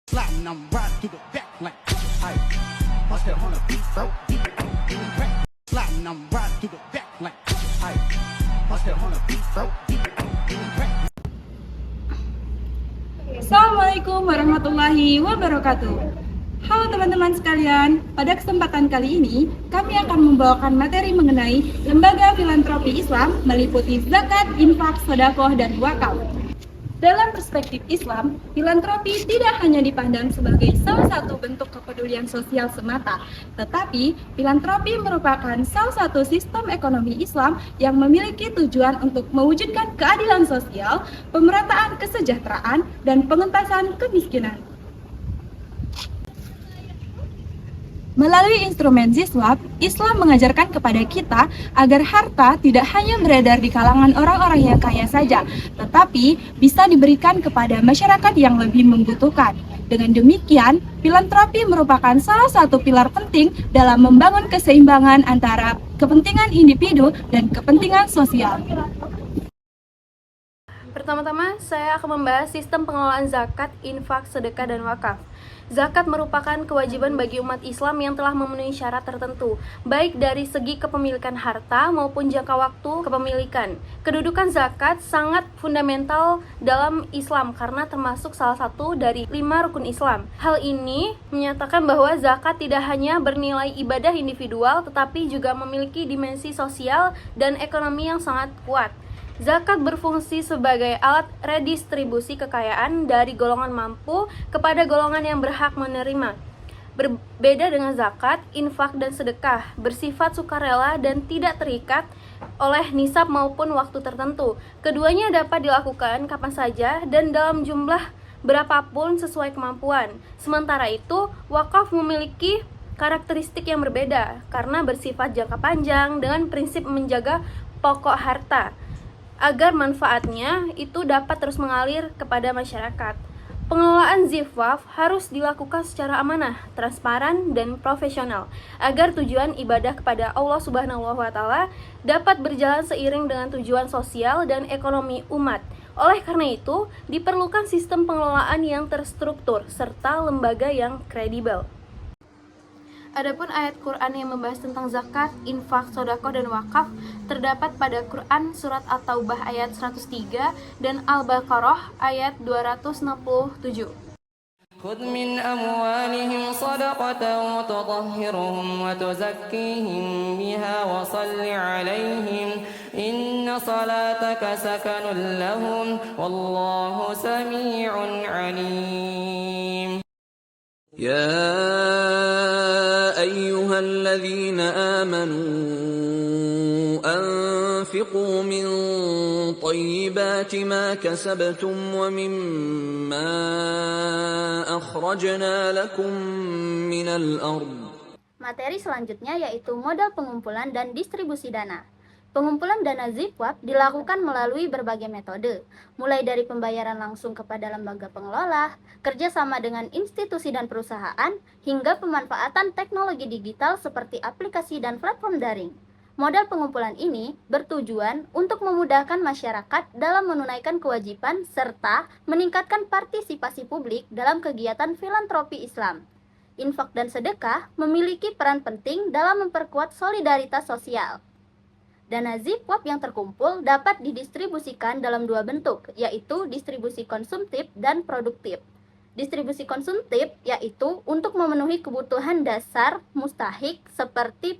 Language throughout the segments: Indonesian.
Sliding, I'm riding through the back like ice. Bust that on the beat, bro. Keep it on, sliding, I'm riding through the back like ice. Bust that on the beat, bro. Keep it on, Assalamualaikum warahmatullahi wabarakatuh. Halo teman-teman sekalian, pada kesempatan kali ini kami akan membawakan materi mengenai lembaga filantropi Islam meliputi zakat, infak, sedekah, dan wakaf. Dalam perspektif Islam, filantropi tidak hanya dipandang sebagai salah satu bentuk kepedulian sosial semata, tetapi filantropi merupakan salah satu sistem ekonomi Islam yang memiliki tujuan untuk mewujudkan keadilan sosial, pemerataan kesejahteraan, dan pengentasan kemiskinan. Melalui instrumen Ziswap, Islam mengajarkan kepada kita agar harta tidak hanya beredar di kalangan orang-orang yang kaya saja, tetapi bisa diberikan kepada masyarakat yang lebih membutuhkan. Dengan demikian, filantropi merupakan salah satu pilar penting dalam membangun keseimbangan antara kepentingan individu dan kepentingan sosial. Pertama-tama, saya akan membahas sistem pengelolaan zakat, infak, sedekah, dan wakaf. Zakat merupakan kewajiban bagi umat Islam yang telah memenuhi syarat tertentu, baik dari segi kepemilikan harta maupun jangka waktu kepemilikan. Kedudukan zakat sangat fundamental dalam Islam karena termasuk salah satu dari 5 rukun Islam. Hal ini menyatakan bahwa zakat tidak hanya bernilai ibadah individual, tetapi juga memiliki dimensi sosial dan ekonomi yang sangat kuat. Zakat berfungsi sebagai alat redistribusi kekayaan dari golongan mampu kepada golongan yang berhak menerima. Berbeda dengan zakat, infak dan sedekah bersifat sukarela dan tidak terikat oleh nisab maupun waktu tertentu. Keduanya dapat dilakukan kapan saja dan dalam jumlah berapapun sesuai kemampuan. Sementara itu, wakaf memiliki karakteristik yang berbeda karena bersifat jangka panjang dengan prinsip menjaga pokok harta agar manfaatnya itu dapat terus mengalir kepada masyarakat. Pengelolaan Zifwaf harus dilakukan secara amanah, transparan, dan profesional agar tujuan ibadah kepada Allah Subhanahu wa Ta'ala dapat berjalan seiring dengan tujuan sosial dan ekonomi umat. Oleh karena itu, diperlukan sistem pengelolaan yang terstruktur serta lembaga yang kredibel. Adapun ayat Quran yang membahas tentang zakat, infak, sedekah, dan wakaf terdapat pada Quran surat At-Taubah ayat 103 dan Al-Baqarah ayat 267. خذ من أموالهم صدقة وتطهرهم وتزكيهم بها وصل عليهم إن صلاتك سكن لهم والله سميع عليم. يا أيها الذين آمنوا أنفقوا من طيبات ما كسبتم ومما أخرجنا لكم من الأرض. Materi selanjutnya yaitu modal pengumpulan dan distribusi dana. Pengumpulan dana Zifwaf dilakukan melalui berbagai metode, mulai dari pembayaran langsung kepada lembaga pengelola, kerjasama dengan institusi dan perusahaan, hingga pemanfaatan teknologi digital seperti aplikasi dan platform daring. Modal pengumpulan ini bertujuan untuk memudahkan masyarakat dalam menunaikan kewajiban serta meningkatkan partisipasi publik dalam kegiatan filantropi Islam. Infak dan sedekah memiliki peran penting dalam memperkuat solidaritas sosial. Dana Zifwaf yang terkumpul dapat didistribusikan dalam dua bentuk, yaitu distribusi konsumtif dan produktif. Distribusi konsumtif yaitu untuk memenuhi kebutuhan dasar mustahik seperti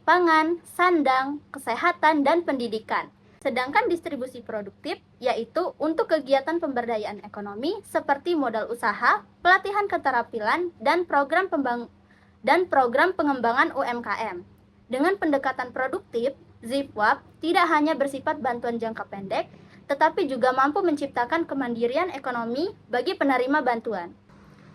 pangan, sandang, kesehatan, dan pendidikan. Sedangkan distribusi produktif yaitu untuk kegiatan pemberdayaan ekonomi seperti modal usaha, pelatihan keterampilan, dan program pengembangan UMKM. Dengan pendekatan produktif, Zifwaf tidak hanya bersifat bantuan jangka pendek, tetapi juga mampu menciptakan kemandirian ekonomi bagi penerima bantuan.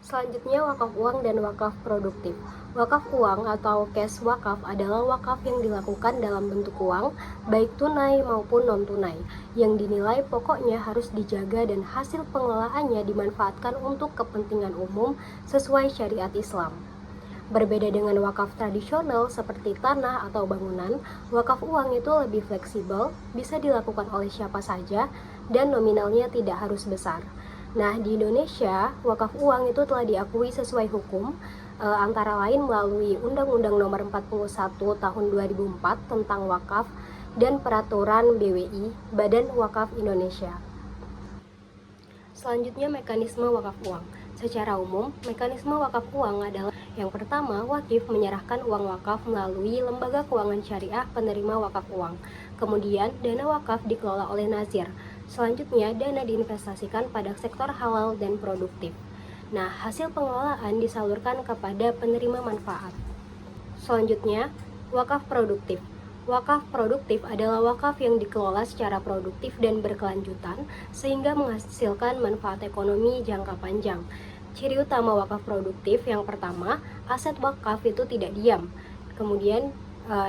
Selanjutnya, wakaf uang dan wakaf produktif. Wakaf uang atau cash wakaf adalah wakaf yang dilakukan dalam bentuk uang, baik tunai maupun non-tunai, yang dinilai pokoknya harus dijaga dan hasil pengelolaannya dimanfaatkan untuk kepentingan umum sesuai syariat Islam. Berbeda dengan wakaf tradisional seperti tanah atau bangunan, wakaf uang itu lebih fleksibel, bisa dilakukan oleh siapa saja, dan nominalnya tidak harus besar. Nah, di Indonesia, wakaf uang itu telah diakui sesuai hukum, antara lain melalui Undang-Undang Nomor 41 Tahun 2004 tentang wakaf dan Peraturan BWI, Badan Wakaf Indonesia. Selanjutnya, mekanisme wakaf uang. Secara umum, mekanisme wakaf uang adalah yang pertama, wakif menyerahkan uang wakaf melalui lembaga keuangan syariah penerima wakaf uang. Kemudian, dana wakaf dikelola oleh nazir. Selanjutnya, dana diinvestasikan pada sektor halal dan produktif. Nah, hasil pengelolaan disalurkan kepada penerima manfaat. Selanjutnya, wakaf produktif. Wakaf produktif adalah wakaf yang dikelola secara produktif dan berkelanjutan sehingga menghasilkan manfaat ekonomi jangka panjang. Ciri utama wakaf produktif yang pertama, aset wakaf itu tidak diam. Kemudian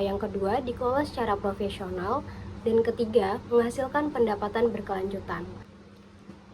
yang kedua, dikelola secara profesional. Dan ketiga, menghasilkan pendapatan berkelanjutan.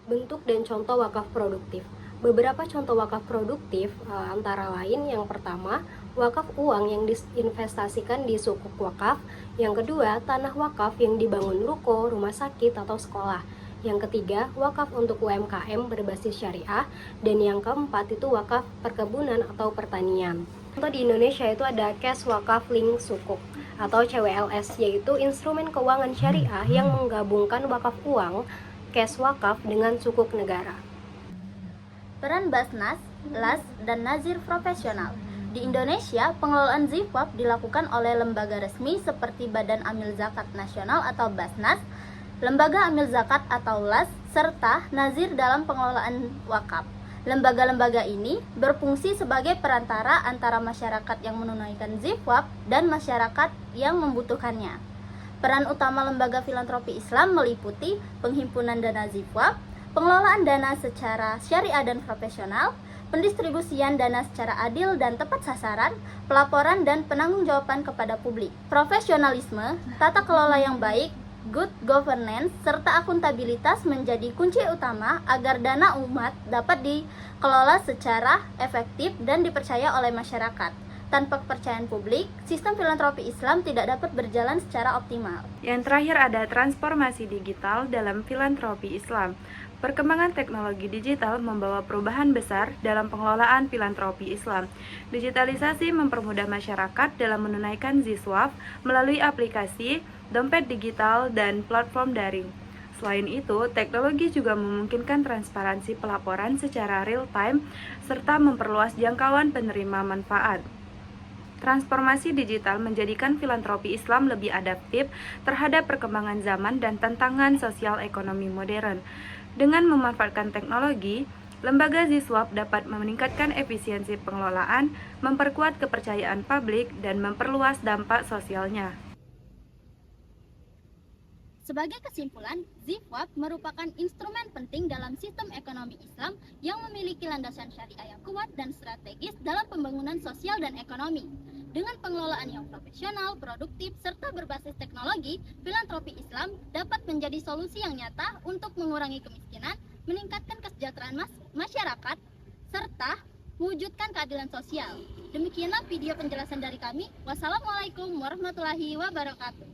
Bentuk dan contoh wakaf produktif. Beberapa contoh wakaf produktif antara lain yang pertama, wakaf uang yang diinvestasikan di sukuk wakaf. Yang kedua, tanah wakaf yang dibangun ruko, rumah sakit, atau sekolah. Yang ketiga, wakaf untuk UMKM berbasis syariah. Dan yang keempat itu wakaf perkebunan atau pertanian. Contoh di Indonesia itu ada Cash Wakaf Link Sukuk atau CWLS, yaitu instrumen keuangan syariah yang menggabungkan wakaf uang, cash wakaf dengan sukuk negara. Peran Basnas, LAS, dan Nazir profesional. Di Indonesia, pengelolaan ZIFWAP dilakukan oleh lembaga resmi seperti Badan Amil Zakat Nasional atau Basnas, Lembaga Amil Zakat atau LAS, serta Nazir dalam pengelolaan wakaf. Lembaga-lembaga ini berfungsi sebagai perantara antara masyarakat yang menunaikan ZIFWAP dan masyarakat yang membutuhkannya. Peran utama lembaga filantropi Islam meliputi penghimpunan dana ZIFWAP, pengelolaan dana secara syariah dan profesional, pendistribusian dana secara adil dan tepat sasaran, pelaporan dan penanggung-jawaban kepada publik. Profesionalisme, tata kelola yang baik, good governance, serta akuntabilitas menjadi kunci utama agar dana umat dapat dikelola secara efektif dan dipercaya oleh masyarakat. Tanpa kepercayaan publik, sistem filantropi Islam tidak dapat berjalan secara optimal. Yang terakhir ada transformasi digital dalam filantropi Islam. Perkembangan teknologi digital membawa perubahan besar dalam pengelolaan filantropi Islam. Digitalisasi mempermudah masyarakat dalam menunaikan ZIFWAP melalui aplikasi, dompet digital, dan platform daring. Selain itu, teknologi juga memungkinkan transparansi pelaporan secara real-time serta memperluas jangkauan penerima manfaat. Transformasi digital menjadikan filantropi Islam lebih adaptif terhadap perkembangan zaman dan tantangan sosial ekonomi modern. Dengan memanfaatkan teknologi, lembaga ZIFWAP dapat meningkatkan efisiensi pengelolaan, memperkuat kepercayaan publik, dan memperluas dampak sosialnya. Sebagai kesimpulan, ZIFWAP merupakan instrumen penting dalam sistem ekonomi Islam yang memiliki landasan syariah yang kuat dan strategis dalam pembangunan sosial dan ekonomi. Dengan pengelolaan yang profesional, produktif, serta berbasis teknologi, filantropi Islam dapat menjadi solusi yang nyata untuk mengurangi kemiskinan, meningkatkan kesejahteraan masyarakat, serta mewujudkan keadilan sosial. Demikianlah video penjelasan dari kami. Wassalamualaikum warahmatullahi wabarakatuh.